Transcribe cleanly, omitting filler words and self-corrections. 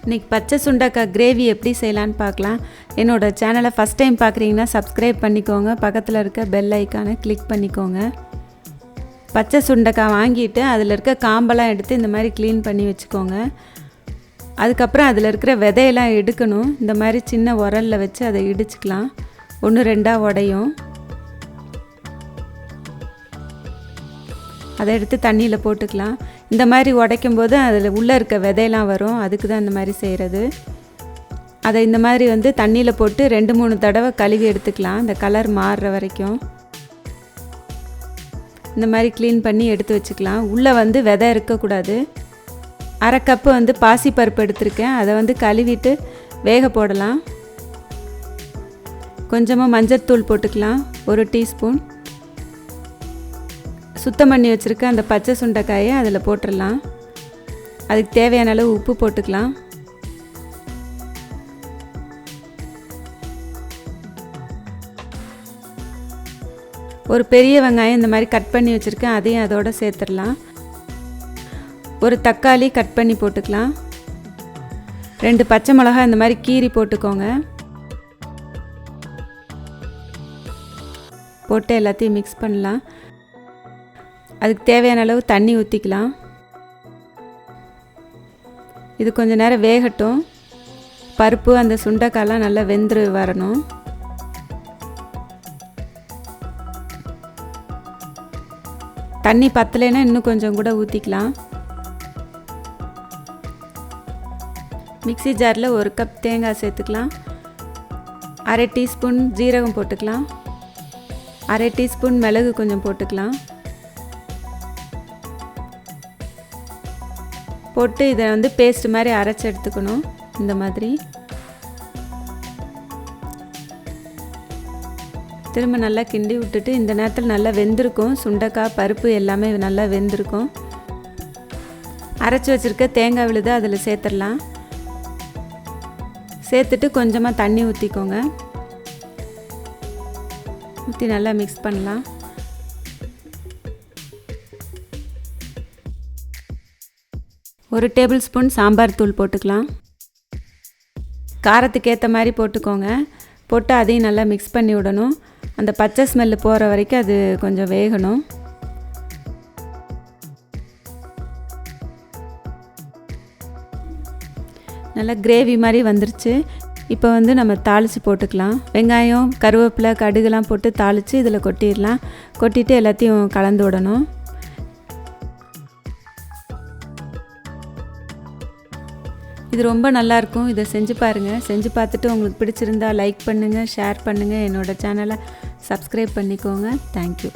இன்றைக்கி பச்சை சுண்டக்காய் கிரேவி எப்படி செய்யலான்னு பார்க்கலாம். என்னோடய சேனலை ஃபஸ்ட் டைம் பார்க்குறீங்கன்னா சப்ஸ்கிரைப் பண்ணிக்கோங்க, பக்கத்தில் இருக்க பெல் ஐக்கானை கிளிக் பண்ணிக்கோங்க. பச்சை சுண்டக்காய் வாங்கிட்டு அதில் இருக்க காம்பெல்லாம் எடுத்து இந்த மாதிரி க்ளீன் பண்ணி வச்சுக்கோங்க. அதுக்கப்புறம் அதில் இருக்கிற விதையெல்லாம் எடுக்கணும். இந்த மாதிரி சின்ன உரலில் வச்சு அதை இடிச்சுக்கலாம். 1-2 உடையும். அதை எடுத்து தண்ணியில் போட்டுக்கலாம். இந்த மாதிரி உடைக்கும்போது அதில் உள்ளே இருக்க விதையெல்லாம் வரும், அதுக்கு தான் இந்த மாதிரி செய்கிறது. அதை இந்த மாதிரி தண்ணியில் போட்டு 2-3 தடவை கழுவி எடுத்துக்கலாம், இந்த கலர் மாறுற வரைக்கும். இந்த மாதிரி க்ளீன் பண்ணி எடுத்து வச்சுக்கலாம். உள்ளே விதை இருக்கக்கூடாது. 1/2 கப்பு பாசிப்பருப்பு எடுத்திருக்கேன், அதை கழுவிட்டு வேக போடலாம். கொஞ்சமாக மஞ்சத்தூள் போட்டுக்கலாம், 1 டீஸ்பூன். சுத்தம் பண்ணி வச்சுருக்க அந்த பச்சை சுண்டைக்காயை அதில் போட்டுடலாம். அதுக்கு தேவையான அளவு உப்பு போட்டுக்கலாம். ஒரு பெரிய வெங்காயம் இந்த மாதிரி கட் பண்ணி வச்சுருக்கேன், அதையும் அதோடு சேர்த்துடலாம். ஒரு தக்காளி கட் பண்ணி போட்டுக்கலாம். 2 பச்சை மிளகாய் இந்த மாதிரி கீறி போட்டுக்கோங்க. போட்டு எல்லாத்தையும் மிக்ஸ் பண்ணலாம். அதுக்கு தேவையான அளவு தண்ணி ஊற்றிக்கலாம். இது கொஞ்சம் நேரம் வேகட்டும். பருப்பு அந்த சுண்டைக்காயெல்லாம் நல்லா வெந்து வரணும். தண்ணி பத்தலைன்னா இன்னும் கொஞ்சம் கூட ஊற்றிக்கலாம். மிக்ஸி ஜாரில் 1 கப் தேங்காய் சேர்த்துக்கலாம். 1/2 டீஸ்பூன் ஜீரகம் போட்டுக்கலாம். 1/2 டீஸ்பூன் மிளகு கொஞ்சம் போட்டுக்கலாம். போட்டு இதை பேஸ்ட் மாதிரி அரைச்சி எடுத்துக்கணும். இந்த மாதிரி திரும்ப நல்லா கிண்டி விட்டுட்டு, இந்த நேரத்தில் நல்லா வெந்திருக்கும். சுண்டைக்காய் பருப்பு எல்லாமே நல்லா வெந்திருக்கும். அரைச்சி வச்சுருக்க தேங்காய் விழுது அதில் சேர்த்துடலாம். சேர்த்துட்டு கொஞ்சமாக தண்ணி ஊற்றிக்கோங்க. ஊற்றி நல்லா மிக்ஸ் பண்ணலாம். ஒரு டேபிள் ஸ்பூன் சாம்பார் தூள் போட்டுக்கலாம். காரத்துக்கு ஏற்ற மாதிரி போட்டுக்கோங்க. போட்டு அதையும் நல்லா மிக்ஸ் பண்ணி விடணும். அந்த பச்சை ஸ்மெல்லு போகிற வரைக்கும் அது கொஞ்சம் வேகணும். நல்லா கிரேவி மாதிரி வந்துருச்சு. இப்போ நம்ம தாளித்து போட்டுக்கலாம். வெங்காயம், கருவேப்பிலை, கடுகுலாம் போட்டு தாளித்து இதில் கொட்டிடலாம். கொட்டிட்டு எல்லாத்தையும் கலந்து விடணும். இது ரொம்ப நல்லாயிருக்கும். இதை செஞ்சு பாருங்கள். செஞ்சு பார்த்துட்டு உங்களுக்கு பிடிச்சிருந்தா லைக் பண்ணுங்கள், ஷேர் பண்ணுங்கள். என்னோடய சேனலை சப்ஸ்கிரைப் பண்ணிக்கோங்க. தேங்க்யூ.